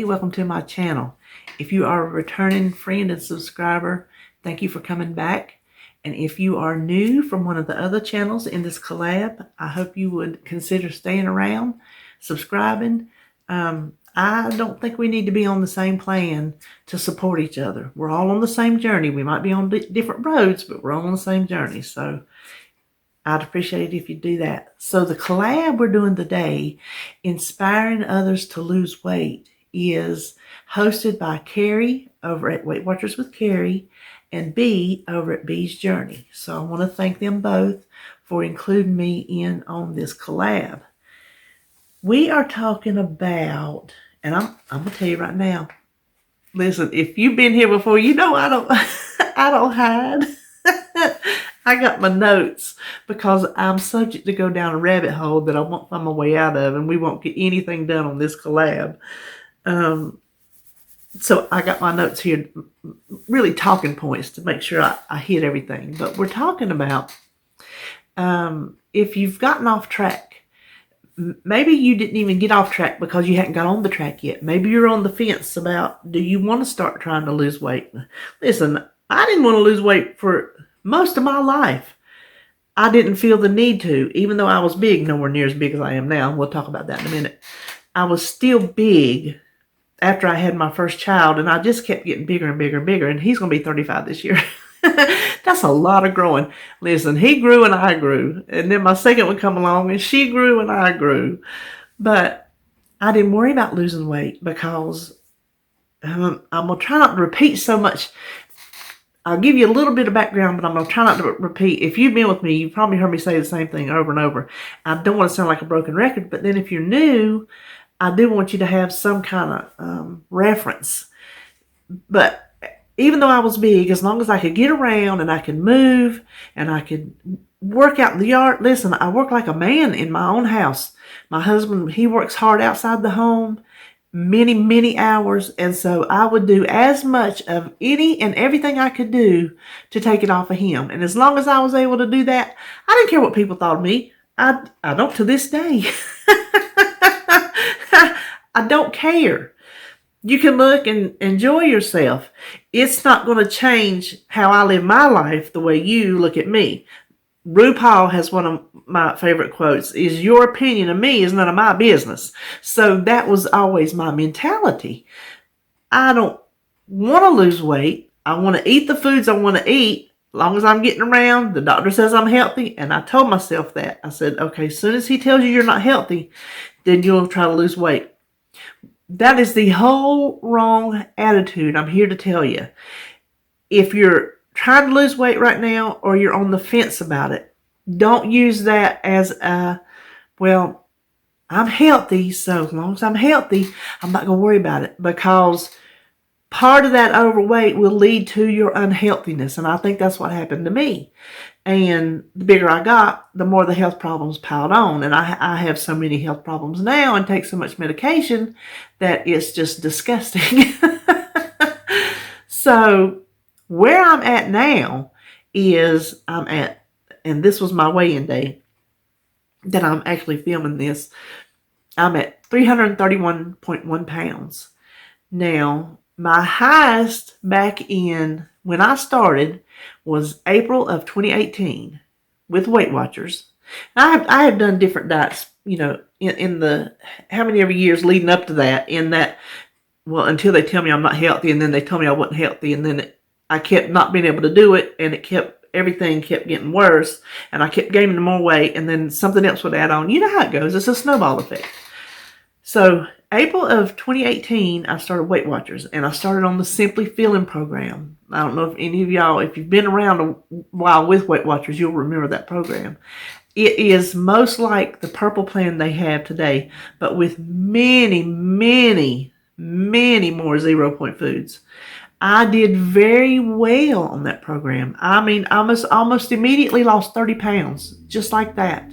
Dee. Welcome to my channel. If you are a returning friend and subscriber, thank you for coming back. And if you are new from one of the other channels in this collab, I hope you would consider staying around, subscribing. I don't think we need to be on the same plan to support each other. We're all on the same journey. We might be on different roads, but we're all on the same journey. So I'd appreciate it if you do that. So the collab we're doing today, Inspiring Others to Lose Weight, is hosted by Carrie over at Weight Watchers with Carrie and Bee over at Bee's Journey. So I want to thank them both for including me in on this collab. We are talking about, and I'm going to tell you right now, listen, if you've been here before, you know I don't hide. I got my notes because I'm subject to go down a rabbit hole that I won't find my way out of, and we won't get anything done on this collab. So I got my notes here, really talking points to make sure I hit everything. But we're talking about if you've gotten off track. Maybe you didn't even get off track because you hadn't got on the track yet. Maybe you're on the fence about, do you want to start trying to lose weight? Listen, I didn't want to lose weight for most of my life. I didn't feel the need to, even though I was big, nowhere near as big as I am now. We'll talk about that in a minute. I was still big after I had my first child, and I just kept getting bigger and bigger and bigger, and he's going to be 35 this year. That's a lot of growing. Listen, he grew and I grew. And then my second would come along and she grew and I grew. But I didn't worry about losing weight because I'm going to try not to repeat so much. I'll give you a little bit of background, but I'm going to try not to repeat. If you've been with me, you've probably heard me say the same thing over and over. I don't want to sound like a broken record, but then if you're new, I do want you to have some kind of reference. But even though I was big, as long as I could get around and I could move and I could work out in the yard. Listen, I work like a man in my own house. My husband, he works hard outside the home, many, many hours. And so I would do as much of any and everything I could do to take it off of him. And as long as I was able to do that, I didn't care what people thought of me. I don't to this day. I don't care. You can look and enjoy yourself. It's not going to change how I live my life the way you look at me. RuPaul has one of my favorite quotes, is your opinion of me is none of my business. So that was always my mentality. I don't want to lose weight. I want to eat the foods I want to eat. As long as I'm getting around, the doctor says I'm healthy. And I told myself that. I said, okay, as soon as he tells you you're not healthy, then you'll try to lose weight. That is the whole wrong attitude. I'm here to tell you. If you're trying to lose weight right now or you're on the fence about it, don't use that as a, well, I'm healthy, so as long as I'm healthy, I'm not going to worry about it, because part of that overweight will lead to your unhealthiness. And I think that's what happened to me. And the bigger I got, the more the health problems piled on. And I have so many health problems now and take so much medication that it's just disgusting. So where I'm at now is and this was my weigh-in day that I'm actually filming this. I'm at 331.1 pounds. Now, my highest back in when I started was April of 2018 with Weight Watchers. And I have done different diets, you know, in the how many every years leading up to that, in that, well, until they tell me I'm not healthy, and then they told me I wasn't healthy, and then I kept not being able to do it, and everything kept getting worse, and I kept gaining more weight, and then something else would add on. You know how it goes. It's a snowball effect. So April of 2018, I started Weight Watchers, and I started on the Simply Feeling program. I don't know if any of y'all, if you've been around a while with Weight Watchers, you'll remember that program. It is most like the purple plan they have today, but with many, many, many more 0-point foods. I did very well on that program. I mean, I almost immediately lost 30 pounds, just like that.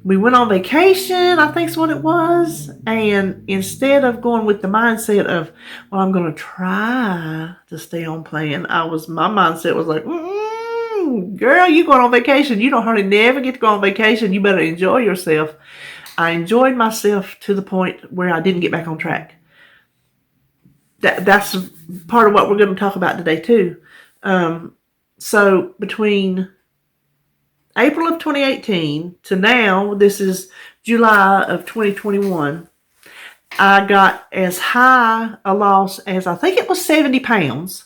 We went on vacation, I think is what it was. And instead of going with the mindset of, well, I'm going to try to stay on plan, my mindset was like, girl, you going on vacation. You don't hardly never get to go on vacation. You better enjoy yourself. I enjoyed myself to the point where I didn't get back on track. that's part of what we're going to talk about today too. So between April of 2018 to now, this is July of 2021, I got as high a loss as I think it was 70 pounds.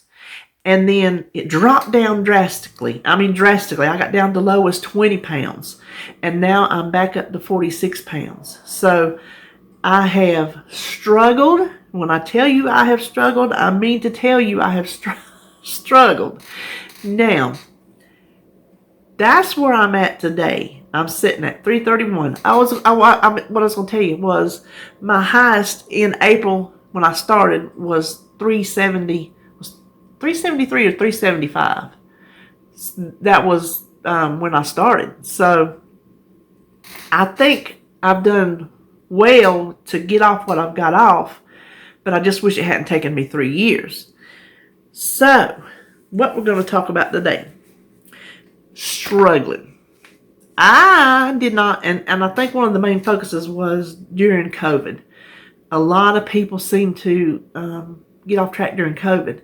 And then it dropped down drastically. I mean, drastically. I got down to low as 20 pounds. And now I'm back up to 46 pounds. So I have struggled. When I tell you I have struggled, I mean to tell you I have struggled. Now, that's where I'm at today. I'm sitting at 331. What I was going to tell you was my highest in April when I started was 370. 373 or 375. That was when I started. So I think I've done well to get off what I've got off, but I just wish it hadn't taken me 3 years. So what we're going to talk about today, struggling. I did not, and I think one of the main focuses was during COVID. A lot of people seem to get off track during COVID.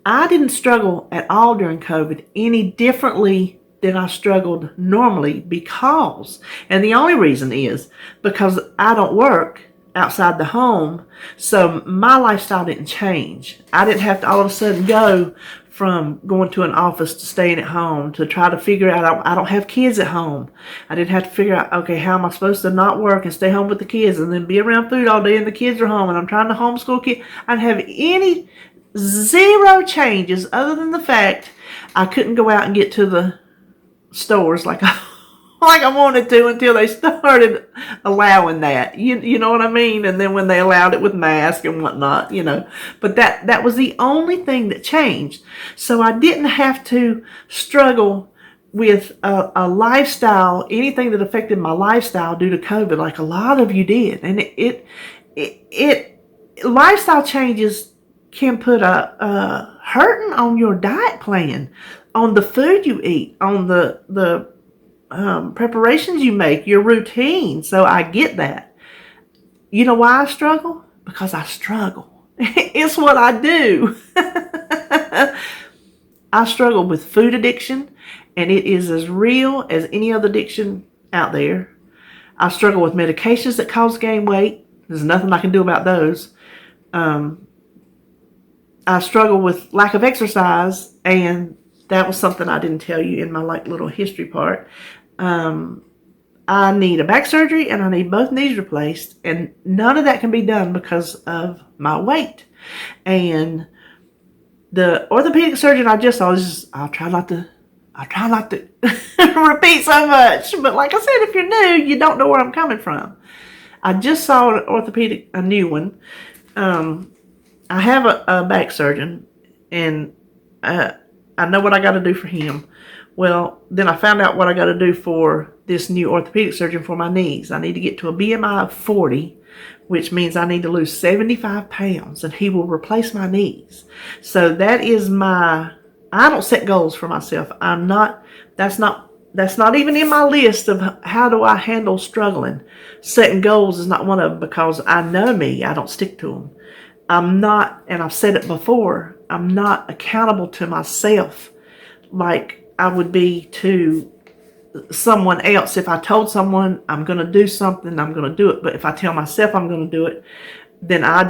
I didn't struggle at all during COVID any differently than I struggled normally because, and the only reason is because I don't work outside the home, so my lifestyle didn't change. I didn't have to all of a sudden go from going to an office to staying at home to try to figure out, I don't have kids at home. I didn't have to figure out, okay, how am I supposed to not work and stay home with the kids and then be around food all day and the kids are home and I'm trying to homeschool kids. I didn't have zero changes other than the fact I couldn't go out and get to the stores like I wanted to until they started allowing that. You know what I mean? And then when they allowed it with masks and whatnot, But that was the only thing that changed. So I didn't have to struggle with a lifestyle, anything that affected my lifestyle due to COVID, like a lot of you did. And it lifestyle changes can put a hurting on your diet plan, on the food you eat, on the preparations you make, your routine. So I get that. You know why I struggle? Because I struggle. It's what I do. I struggle with food addiction, and it is as real as any other addiction out there. I struggle with medications that cause gain weight. There's nothing I can do about those. I struggle with lack of exercise, and that was something I didn't tell you in my little history part. I need a back surgery and I need both knees replaced, and none of that can be done because of my weight. And the orthopedic surgeon I just saw, I'll try not to repeat so much, but like I said, if you're new, you don't know where I'm coming from. I just saw an orthopedic, a new one. I have a back surgeon, and I know what I got to do for him. Well, then I found out what I got to do for this new orthopedic surgeon for my knees. I need to get to a BMI of 40, which means I need to lose 75 pounds, and he will replace my knees. So that is I don't set goals for myself. That's not even in my list of how do I handle struggling. Setting goals is not one of them because I know me. I don't stick to them. I'm not, and I've said it before, I'm not accountable to myself like I would be to someone else. If I told someone I'm going to do something, I'm going to do it. But if I tell myself I'm going to do it, then I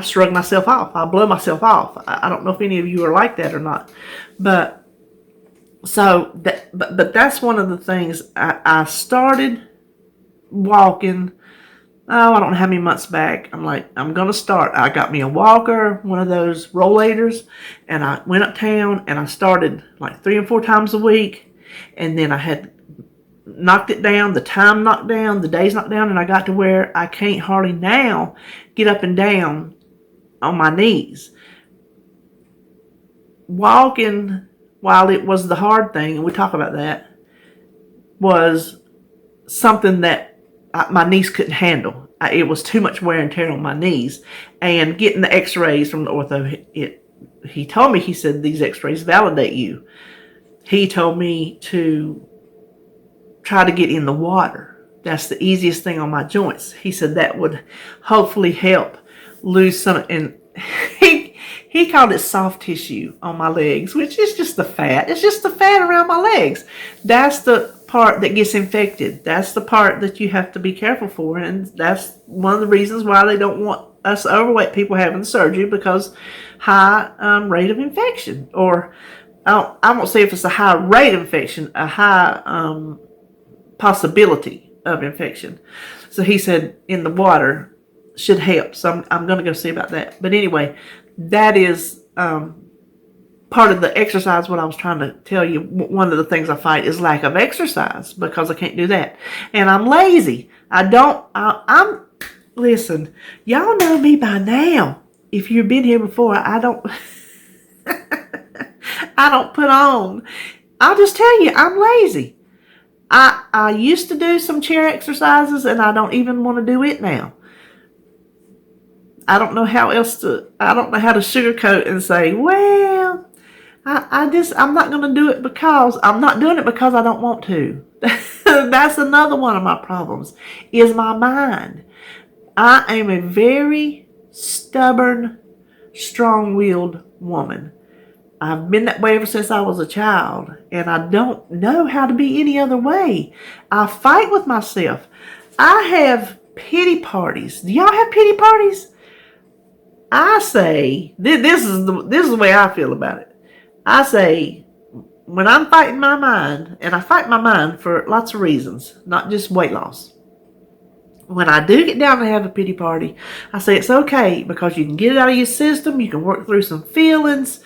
shrug myself off. I blow myself off. I don't know if any of you are like that or not. But that's one of the things. I started walking, I don't know how many months back. I'm like, I'm going to start. I got me a walker, one of those rollators, and I went uptown and I started like 3 and 4 times a week. And then I had knocked it down, the time knocked down, the days knocked down, and I got to where I can't hardly now get up and down on my knees. Walking, while it was the hard thing, and we talk about that, was something that my knees couldn't handle. It was too much wear and tear on my knees. And getting the x-rays from the ortho, he told me, he said, these x-rays validate you. He told me to try to get in the water. That's the easiest thing on my joints. He said that would hopefully help lose some. And he called it soft tissue on my legs, which is just the fat. It's just the fat around my legs. That's the part that gets infected. That's the part that you have to be careful for, and that's one of the reasons why they don't want us overweight people having surgery, because high rate of infection, or I won't say if it's a high rate of infection, a high possibility of infection. So he said in the water should help. So I'm going to go see about that. But anyway, that is part of the exercise. What I was trying to tell you, one of the things I fight is lack of exercise, because I can't do that. And I'm lazy. Listen, y'all know me by now. If you've been here before, I don't put on. I'll just tell you, I'm lazy. I used to do some chair exercises, and I don't even want to do it now. I don't know how to sugarcoat and say, well, I'm not going to do it because I'm not doing it because I don't want to. That's another one of my problems, is my mind. I am a very stubborn, strong-willed woman. I've been that way ever since I was a child, and I don't know how to be any other way. I fight with myself. I have pity parties. Do y'all have pity parties? I say, this is the way I feel about it. I say, when I'm fighting my mind, and I fight my mind for lots of reasons, not just weight loss. When I do get down to have a pity party, I say it's okay, because you can get it out of your system, you can work through some feelings,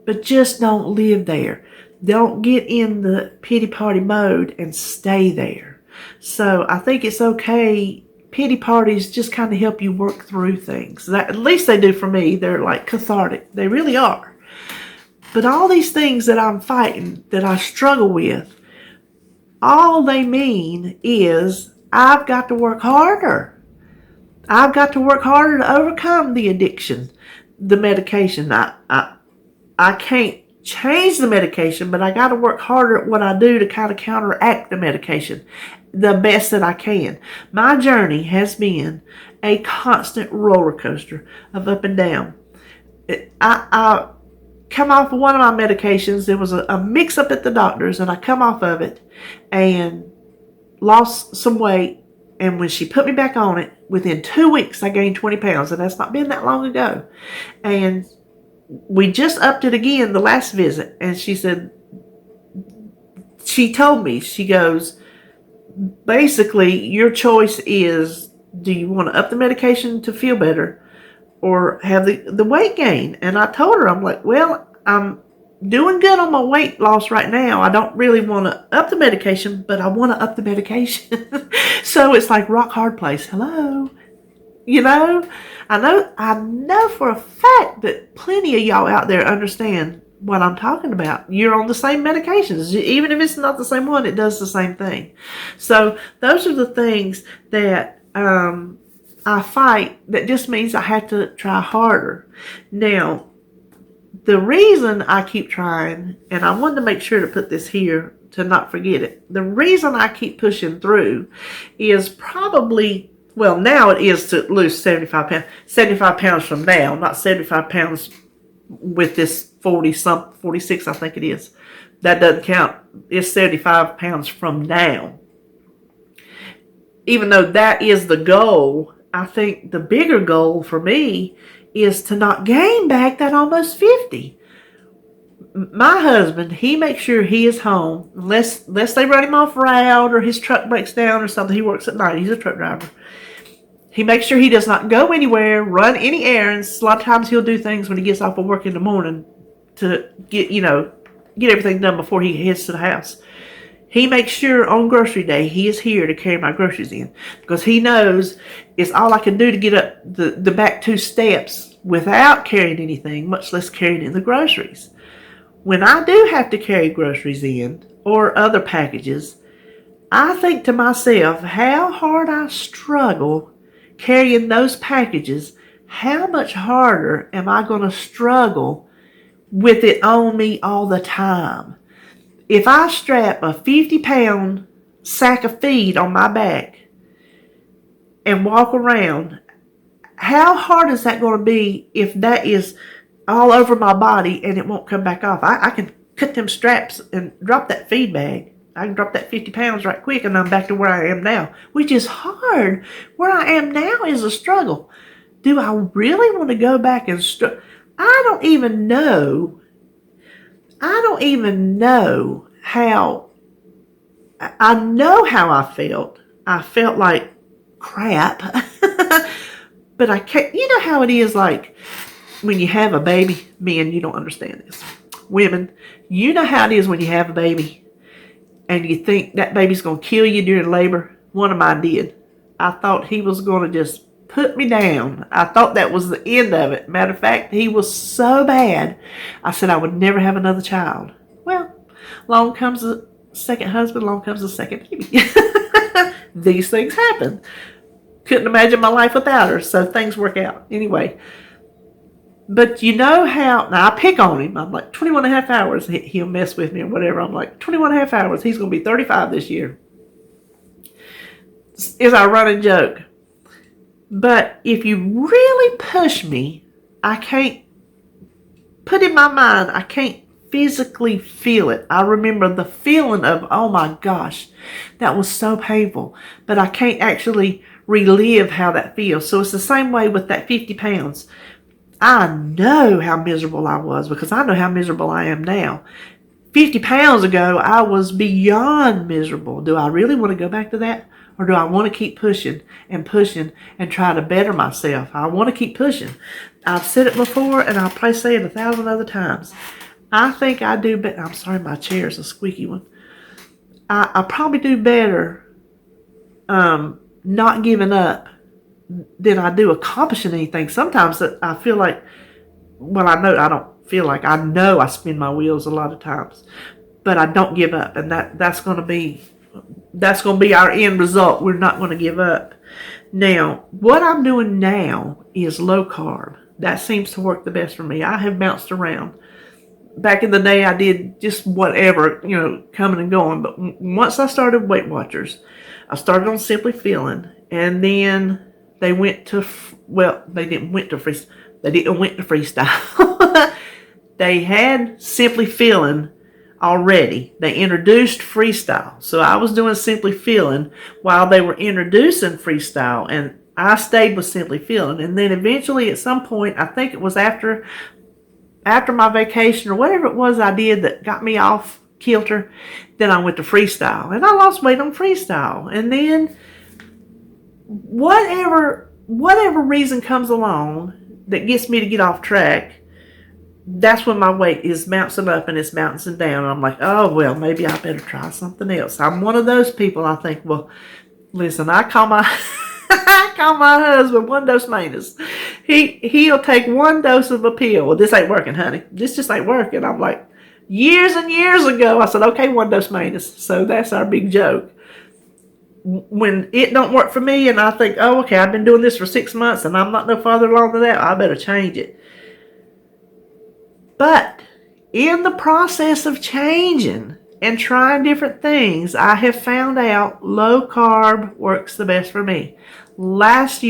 but just don't live there. Don't get in the pity party mode and stay there. So I think it's okay. Pity parties just kind of help you work through things. At least they do for me. They're like cathartic. They really are. But all these things that I'm fighting, that I struggle with, all they mean is I've got to work harder. I've got to work harder to overcome the addiction, the medication. I can't change the medication, but I got to work harder at what I do to kind of counteract the medication the best that I can. My journey has been a constant roller coaster of up and down. I come off of one of my medications. There was a mix-up at the doctor's, and I come off of it and lost some weight. And when she put me back on it, within 2 weeks, I gained 20 pounds, and that's not been that long ago. And we just upped it again the last visit, and she told me, she goes, basically, your choice is, do you want to up the medication to feel better or have the weight gain? And I told her, I'm like, well, I'm doing good on my weight loss right now. I don't really want to up the medication, but I want to up the medication. So it's like rock hard place. Hello. I know for a fact that plenty of y'all out there understand what I'm talking about. You're on the same medications. Even if it's not the same one, it does the same thing. So those are the things that I fight. That just means I have to try harder. Now, the reason I keep trying, and I wanted to make sure to put this here to not forget it. The reason I keep pushing through is probably, well, now it is to lose 75 pounds. 75 pounds from now, not 75 pounds with this 46, I think it is. That doesn't count. It's 75 pounds from now. Even though that is the goal, I think the bigger goal for me is to not gain back that almost 50. My husband, he makes sure he is home, unless they run him off route or his truck breaks down or something. He works at night. He's a truck driver. He makes sure he does not go anywhere, run any errands. A lot of times he'll do things when he gets off of work in the morning to get everything done before he heads to the house. He makes sure on grocery day he is here to carry my groceries in, because he knows it's all I can do to get up the back 2 steps without carrying anything, much less carrying in the groceries. When I do have to carry groceries in or other packages, I think to myself how hard I struggle carrying those packages. How much harder am I going to struggle with it on me all the time? If I strap a 50-pound sack of feed on my back and walk around, how hard is that going to be if that is all over my body and it won't come back off? I can cut them straps and drop that feed bag. I can drop that 50 pounds right quick and I'm back to where I am now, which is hard. Where I am now is a struggle. Do I really want to go back and I don't even know how. I know how I felt. I felt like crap. But I can't. You know how it is, like when you have a baby. Men, you don't understand this. Women, you know how it is when you have a baby and you think that baby's going to kill you during labor. One of mine did. I thought he was going to just put me down. I thought that was the end of it. Matter of fact, he was so bad, I said I would never have another child. Well, along comes the second husband, along comes the second baby. These things happen. Couldn't imagine my life without her, so things work out. Anyway, but you know how, now I pick on him. I'm like, 21 and a half hours, he'll mess with me or whatever. I'm like, 21 and a half hours, he's going to be 35 this year. Is our running joke. But if you really push me, I can't put in my mind, I can't physically feel it. I remember the feeling of, oh my gosh, that was so painful. But I can't actually relive how that feels. So it's the same way with that 50 pounds. I know how miserable I was because I know how miserable I am now. 50 pounds ago, I was beyond miserable. Do I really want to go back to that? Or do I want to keep pushing and try to better myself? I want to keep pushing. I've said it before and I'll probably say it 1,000 other times. I think I do better. I'm sorry, my chair is a squeaky one. I probably do better not giving up than I do accomplishing anything. Sometimes I feel like, well, I know I spin my wheels a lot of times, but I don't give up, and that's going to be our end result. We're not going to give up. Now, what I'm doing now is low carb. That seems to work the best for me. I have bounced around. Back in the day, I did just whatever, coming and going. But once I started Weight Watchers, I started on Simply Feeling, and then they went to, they didn't went to freestyle. They had Simply Feeling already. They introduced freestyle. So I was doing Simply Feeling while they were introducing freestyle, and I stayed with Simply Feeling. And then eventually at some point, I think it was after my vacation or whatever it was I did that got me off kilter, then I went to freestyle. And I lost weight on freestyle. And then whatever reason comes along that gets me to get off track, that's when my weight is bouncing up and it's bouncing down. And I'm like, oh, well, maybe I better try something else. I'm one of those people. I think, well, listen, I call my husband one dose Maness. He'll take one dose of a pill. Well, this ain't working, honey. This just ain't working. I'm like, years and years ago, I said, okay, one dose Maness. So that's our big joke. When it don't work for me and I think, oh, okay, I've been doing this for 6 months and I'm not no farther along than that, I better change it. But in the process of changing and trying different things, I have found out low carb works the best for me. Last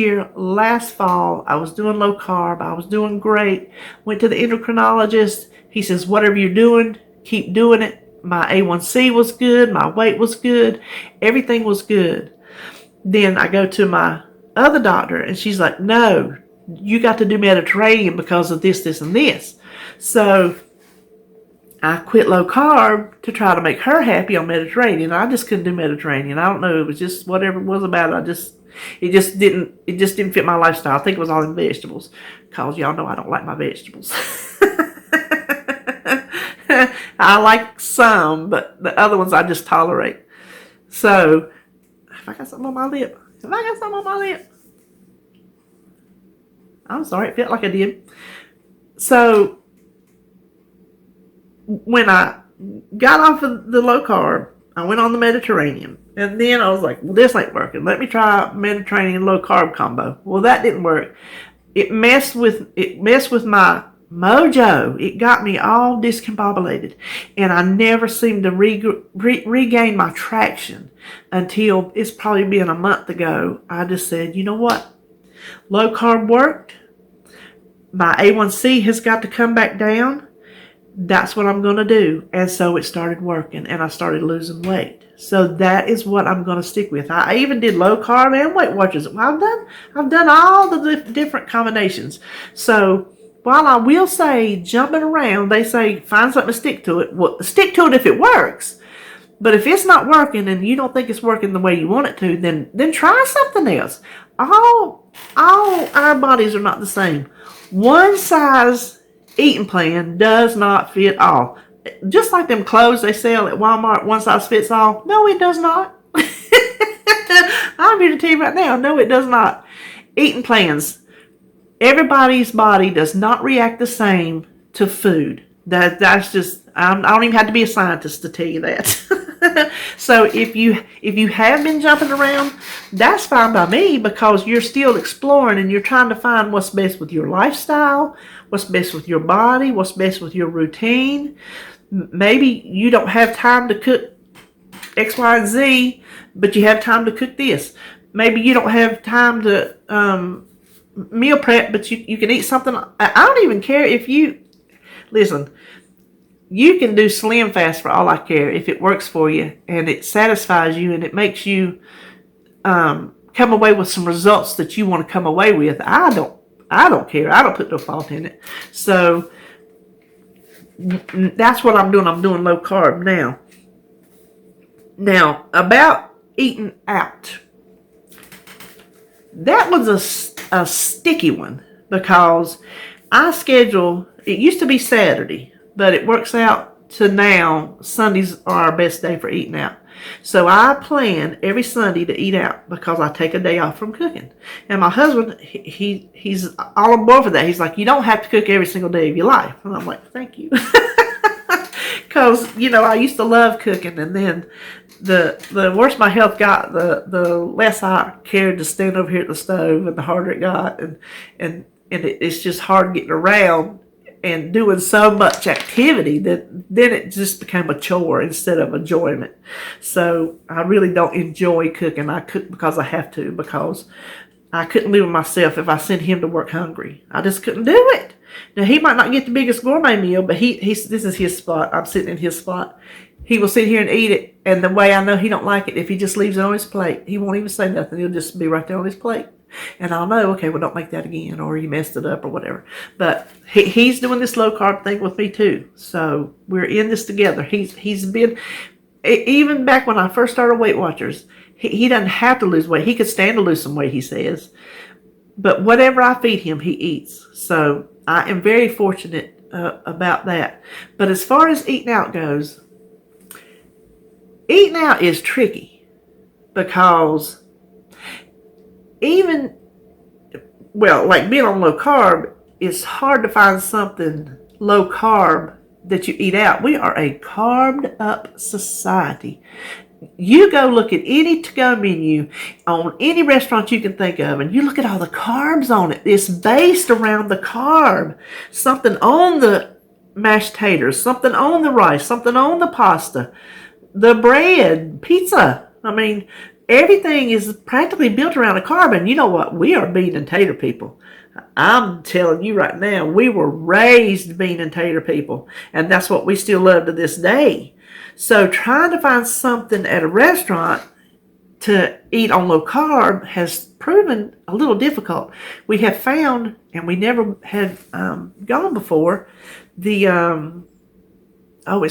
fall, I was doing low carb. I was doing great. Went to the endocrinologist. He says, whatever you're doing, keep doing it. My A1C was good. My weight was good. Everything was good. Then I go to my other doctor and she's like, no, you got to do Mediterranean because of this, this, and this. So I quit low carb to try to make her happy on Mediterranean. I just couldn't do Mediterranean. I don't know. It was just whatever it was about it. It just didn't fit my lifestyle. I think it was all in vegetables, because y'all know I don't like my vegetables. I like some, but the other ones I just tolerate. So, if I got something on my lip, I'm sorry, it felt like I did. So, when I got off of the low carb, I went on the Mediterranean. And then I was like, well, this ain't working. Let me try Mediterranean low carb combo. Well, that didn't work. It messed with my mojo. It got me all discombobulated. And I never seemed to regain my traction until it's probably been a month ago. I just said, you know what? Low carb worked. My A1C has got to come back down. That's what I'm going to do. And so it started working, and I started losing weight. So that is what I'm going to stick with. I even did low carb and Weight Watchers. I've done all the different combinations. So while I will say jumping around, they say find something to stick to it. Well, stick to it if it works. But if it's not working and you don't think it's working the way you want it to, then try something else. All our bodies are not the same. One size eating plan does not fit all. Just like them clothes they sell at Walmart, one size fits all. No, it does not. I'm here to tell you right now, no, it does not. Eating plans. Everybody's body does not react the same to food. That's just, I don't even have to be a scientist to tell you that. So if you have been jumping around, that's fine by me, because you're still exploring and you're trying to find what's best with your lifestyle, what's best with your body, what's best with your routine. Maybe you don't have time to cook X, Y, and Z, but you have time to cook this. Maybe you don't have time to meal prep, but you can eat something. I don't even care if you, listen, you can do Slim Fast for all I care if it works for you and it satisfies you and it makes you come away with some results that you want to come away with. I don't care. I don't put no fault in it. So that's what I'm doing. I'm doing low carb now. Now, about eating out. That was a sticky one, because I schedule, it used to be Saturday, but it works out to now Sundays are our best day for eating out. So I plan every Sunday to eat out because I take a day off from cooking. And my husband, he's all on board for that. He's like, you don't have to cook every single day of your life. And I'm like, thank you. Because, I used to love cooking, and then the worse my health got, the less I cared to stand over here at the stove, and the harder it got, and it's just hard getting around and doing so much activity that then it just became a chore instead of enjoyment. So I really don't enjoy cooking. I cook because I have to, because I couldn't live with myself if I sent him to work hungry. I just couldn't do it. Now, he might not get the biggest gourmet meal, but this is his spot. I'm sitting in his spot. He will sit here and eat it, and the way I know he don't like it, if he just leaves it on his plate, he won't even say nothing. He'll just be right there on his plate. And I'll know, okay, well, don't make that again, or you messed it up, or whatever. But he's doing this low carb thing with me too. So we're in this together. He's been, even back when I first started Weight Watchers, he doesn't have to lose weight. He could stand to lose some weight, he says. But whatever I feed him, he eats. So I am very fortunate about that. But as far as eating out goes, eating out is tricky, because like being on low carb, it's hard to find something low carb that you eat out. We are a carved up society. You go look at any to-go menu on any restaurant you can think of, and you look at all the carbs on it. It's based around the carb. Something on the mashed taters, something on the rice, something on the pasta, the bread, pizza. I mean, everything is practically built around a carb. And you know what? We are bean and tater people. I'm telling you right now, we were raised bean and tater people. And that's what we still love to this day. So trying to find something at a restaurant to eat on low carb has proven a little difficult. We have found, and we never had gone before, it's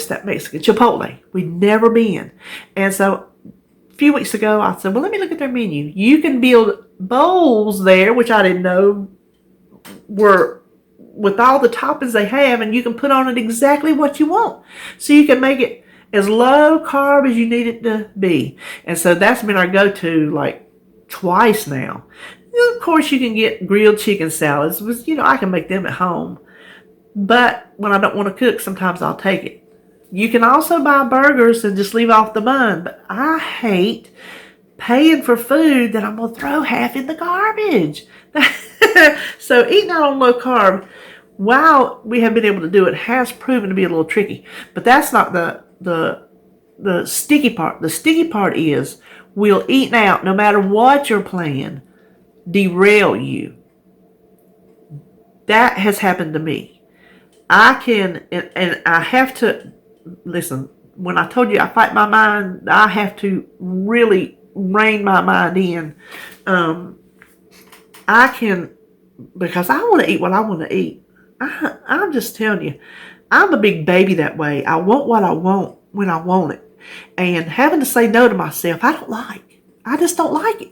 that Mexican, Chipotle. We'd never been. And so a few weeks ago, I said, well, let me look at their menu. You can build bowls there, which I didn't know were with all the toppings they have, and you can put on it exactly what you want. So you can make it as low carb as you need it to be. And so that's been our go-to like twice now. Of course, you can get grilled chicken salads. I can make them at home. But when I don't want to cook, sometimes I'll take it. You can also buy burgers and just leave off the bun. But I hate paying for food that I'm going to throw half in the garbage. So eating out on low carb, while we have been able to do it, has proven to be a little tricky. But that's not the sticky part. The sticky part is we'll eat out no matter what your plan. derail you. That has happened to me. I can, and I have to, listen, when I told you I fight my mind, I have to really rein my mind in. I can, because I want to eat what I want to eat. I'm just telling you, I'm a big baby that way. I want what I want when I want it. And having to say no to myself, I don't like. I just don't like it.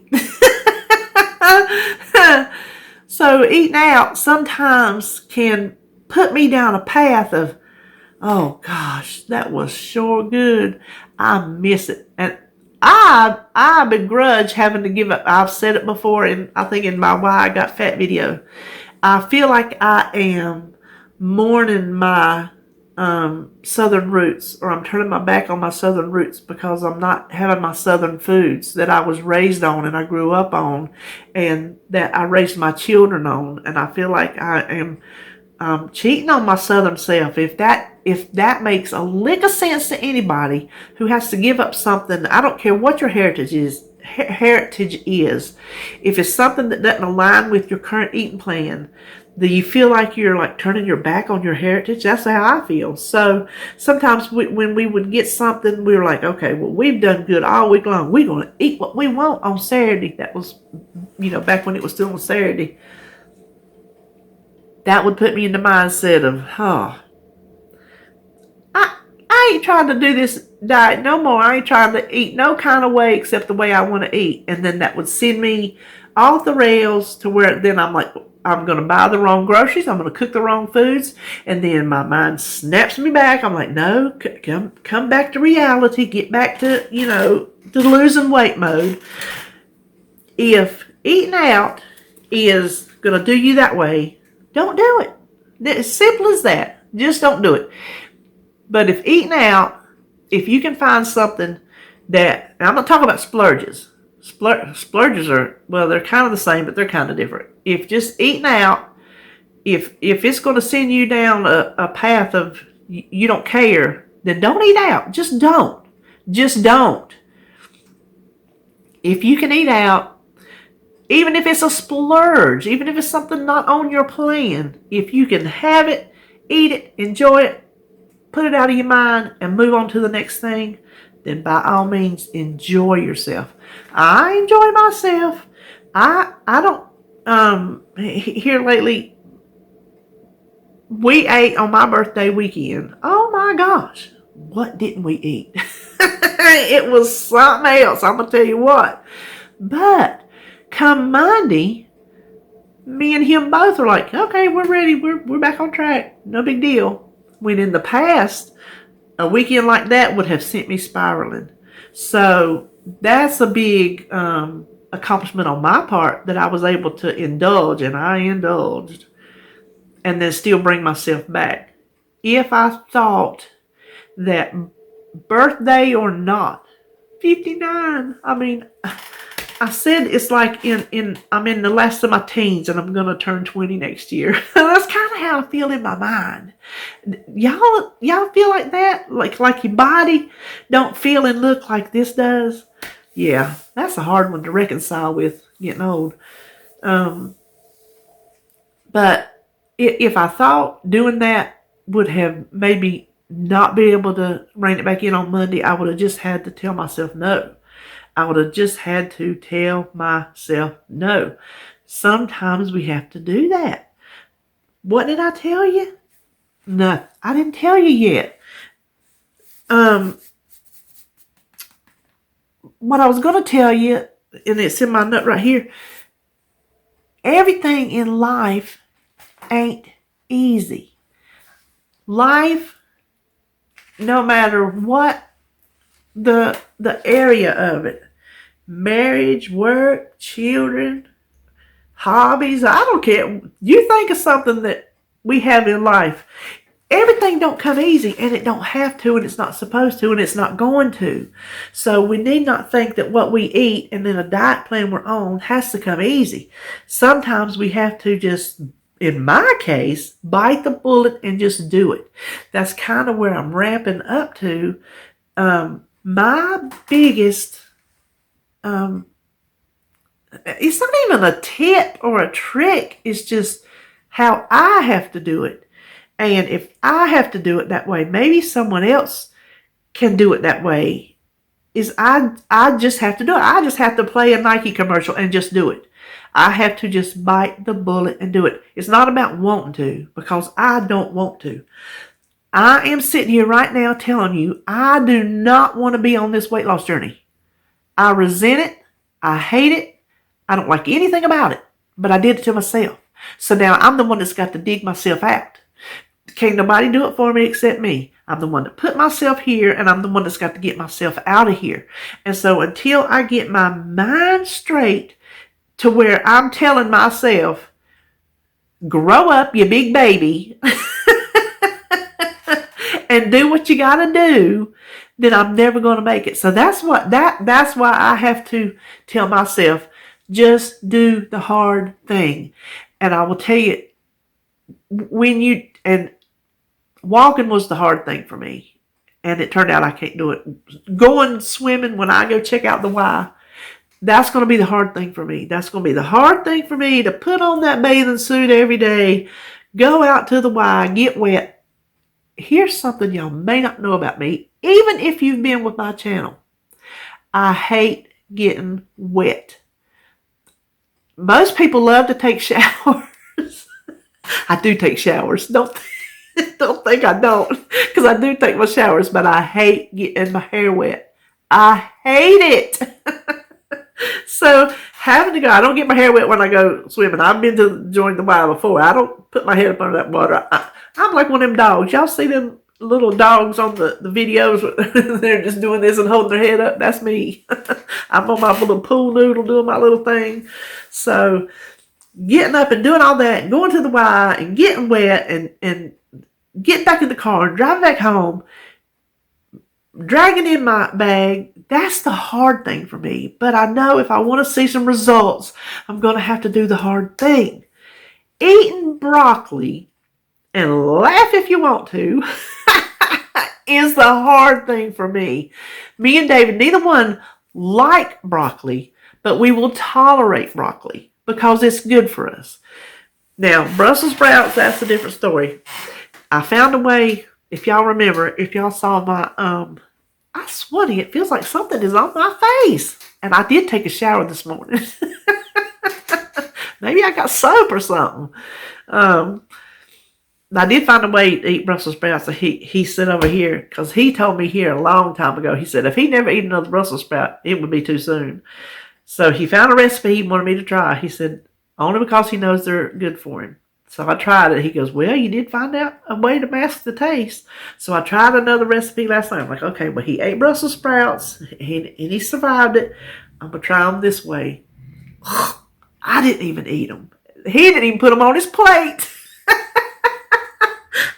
So eating out sometimes can put me down a path of, oh gosh, that was sure good. I miss it. And I begrudge having to give up. I've said it before, and I think in my Why I Got Fat video. I feel like I am mourning my southern roots, or I'm turning my back on my southern roots because I'm not having my southern foods that I was raised on and I grew up on and that I raised my children on. And I feel like I am cheating on my southern self. If that makes a lick of sense to anybody who has to give up something, I don't care what your heritage is. If it's something that doesn't align with your current eating plan, do you feel like you're like turning your back on your heritage? That's how I feel. So sometimes when we would get something, we were like, okay, well, we've done good all week long. We're going to eat what we want on Saturday. That was, back when it was still on Saturday. That would put me in the mindset of, I ain't trying to do this diet no more. I ain't trying to eat no kind of way except the way I want to eat. And then that would send me off the rails to where then I'm like, I'm going to buy the wrong groceries. I'm going to cook the wrong foods. And then my mind snaps me back. I'm like, no, come back to reality. Get back to, to losing weight mode. If eating out is going to do you that way, don't do it. It's simple as that. Just don't do it. But if eating out, if you can find something that, I'm not talking about splurges. Splurges are, well, they're kind of the same, but they're kind of different. If just eating out, if it's going to send you down a path of you don't care, then don't eat out. Just don't. Just don't. If you can eat out, even if it's a splurge, even if it's something not on your plan, if you can have it, eat it, enjoy it, put it out of your mind and move on to the next thing, then by all means enjoy yourself. I enjoy myself. I don't here lately we ate on my birthday weekend. Oh my gosh, what didn't we eat? It was something else, I'm gonna tell you what. But come Monday, me and him both are like, okay, we're ready, we're back on track, no big deal. When in the past, a weekend like that would have sent me spiraling. So that's a big accomplishment on my part that I was able to indulge, and I indulged, and then still bring myself back. If I thought that birthday or not, 59, I mean, I said it's like I'm in the last of my teens and I'm going to turn 20 next year. That's kind of how I feel in my mind. Y'all feel like that? Like your body don't feel and look like this does? Yeah, that's a hard one to reconcile with getting old. But if I thought doing that would have maybe not be able to rein it back in on Monday, I would have just had to tell myself no. I would have just had to tell myself no. Sometimes we have to do that. What did I tell you? No, I didn't tell you yet. What I was going to tell you, and it's in my note right here, everything in life ain't easy. Life, no matter what the area of it, marriage, work, children, hobbies, I don't care. You think of something that we have in life. Everything don't come easy, and it don't have to, and it's not supposed to, and it's not going to. So we need not think that what we eat and then a diet plan we're on has to come easy. Sometimes we have to just, in my case, bite the bullet and just do it. That's kind of where I'm ramping up to. My biggest It's not even a tip or a trick. It's just how I have to do it. And if I have to do it that way, maybe someone else can do it that way. I just have to do it. I just have to play a Nike commercial and just do it. I have to just bite the bullet and do it. It's not about wanting to, because I don't want to. I am sitting here right now telling you I do not want to be on this weight loss journey. I resent it. I hate it. I don't like anything about it. But I did it to myself. So now I'm the one that's got to dig myself out. Can't nobody do it for me except me. I'm the one that put myself here, and I'm the one that's got to get myself out of here. And so until I get my mind straight to where I'm telling myself, grow up, you big baby, and do what you got to do, then I'm never going to make it. So that's why I have to tell myself, just do the hard thing. And I will tell you, and walking was the hard thing for me. And it turned out I can't do it. Going swimming when I go check out the Y, that's going to be the hard thing for me. That's going to be the hard thing for me, to put on that bathing suit every day, go out to the Y, get wet. Here's something y'all may not know about me, even if you've been with my channel. I hate getting wet. Most people love to take showers. I do take showers. Don't think I don't, because I do take my showers, but I hate getting my hair wet. I hate it. So having to go, I don't get my hair wet when I go swimming. I've been to join the Y before. I don't put my head up under that water. I'm like one of them dogs. Y'all see them little dogs on the videos? They're just doing this and holding their head up. That's me. I'm on my little pool noodle doing my little thing. So getting up and doing all that, and going to the Y and getting wet and getting back in the car and driving back home, dragging in my bag, that's the hard thing for me. But I know if I want to see some results, I'm going to have to do the hard thing. Eating broccoli, and laugh if you want to, is the hard thing for me. Me and David, neither one like broccoli, but we will tolerate broccoli because it's good for us. Now, Brussels sprouts, that's a different story. I found a way, if y'all remember, if y'all saw my, I sweaty, it feels like something is on my face. And I did take a shower this morning. Maybe I got soap or something. I did find a way to eat Brussels sprouts. So he said over here, because he told me here a long time ago, he said if he never eat another Brussels sprout, it would be too soon. So he found a recipe he wanted me to try. He said, only because he knows they're good for him. So I tried it. He goes, well, you did find out a way to mask the taste. So I tried another recipe last night. I'm like, okay, well, he ate Brussels sprouts and he survived it. I'm going to try them this way. I didn't even eat them. He didn't even put them on his plate.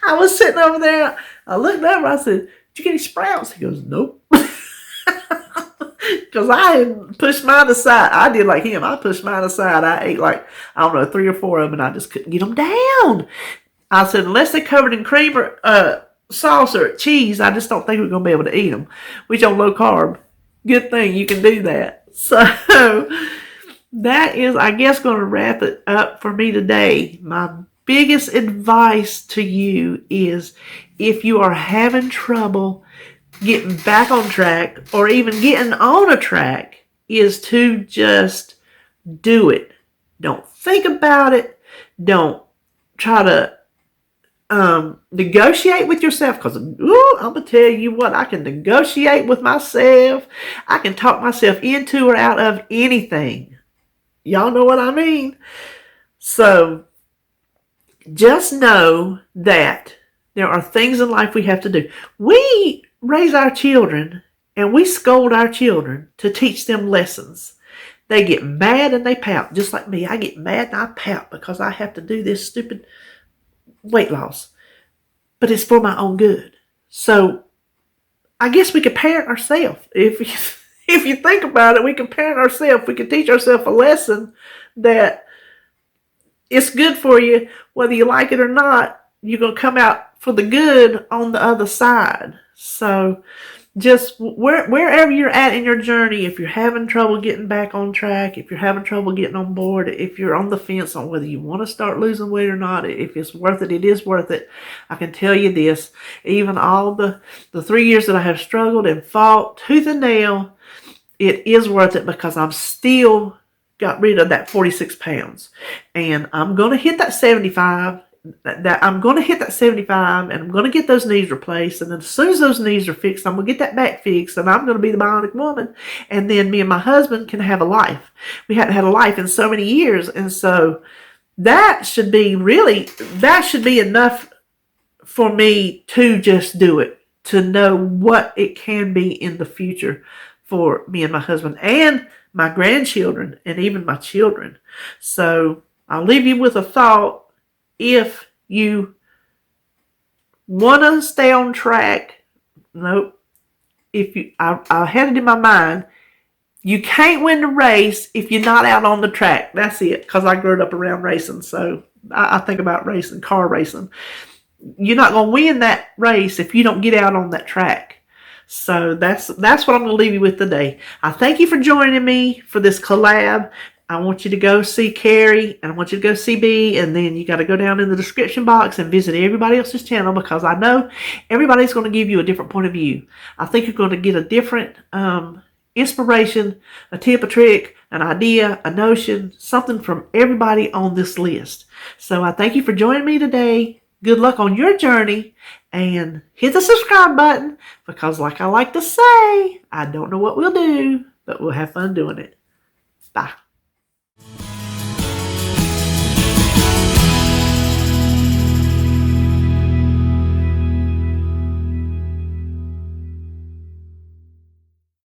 I was sitting over there. I looked over. I said, did you get any sprouts? He goes, nope. Because I had pushed mine aside. I did like him. I pushed mine aside. I ate like, I don't know, 3 or 4 of them, and I just couldn't get them down. I said, unless they're covered in cream or sauce or cheese, I just don't think we're going to be able to eat them. Which on low carb, good thing you can do that. So that is, I guess, going to wrap it up for me today. My biggest advice to you is if you are having trouble getting back on track or even getting on a track, is to just do it. Don't think about it. Don't try to negotiate with yourself, because I'm going to tell you what, I can negotiate with myself. I can talk myself into or out of anything. Y'all know what I mean? So just know that there are things in life we have to do. We raise our children and we scold our children to teach them lessons. They get mad and they pout, just like me. I get mad and I pout because I have to do this stupid weight loss. But it's for my own good. So I guess we could parent ourselves. If you think about it, we can parent ourselves. We can teach ourselves a lesson that it's good for you, whether you like it or not. You're going to come out for the good on the other side. So just wherever you're at in your journey, if you're having trouble getting back on track, if you're having trouble getting on board, if you're on the fence on whether you want to start losing weight or not, if it's worth it, it is worth it. I can tell you this, even all the 3 years that I have struggled and fought tooth and nail, it is worth it because I'm still got rid of that 46 pounds. And I'm going to hit that 75. That I'm going to hit that 75 and I'm going to get those knees replaced. And then as soon as those knees are fixed, I'm going to get that back fixed and I'm going to be the bionic woman. And then me and my husband can have a life. We hadn't had a life in so many years. And so that should be enough for me to just do it, to know what it can be in the future for me and my husband and my grandchildren and even my children. So I'll leave you with a thought. If you want to stay on track, I had it in my mind, you can't win the race if you're not out on the track. That's it, because I grew up around racing, so I think about racing, car racing. You're not going to win that race if you don't get out on that track. So that's what I'm going to leave you with today. I thank you for joining me for this collab. I want you to go see Carrie, and I want you to go see Bee, and then you got to go down in the description box and visit everybody else's channel, because I know everybody's going to give you a different point of view. I think you're going to get a different inspiration, a tip, a trick, an idea, a notion, something from everybody on this list. So I thank you for joining me today. Good luck on your journey, and hit the subscribe button, because like I like to say, I don't know what we'll do, but we'll have fun doing it. Bye.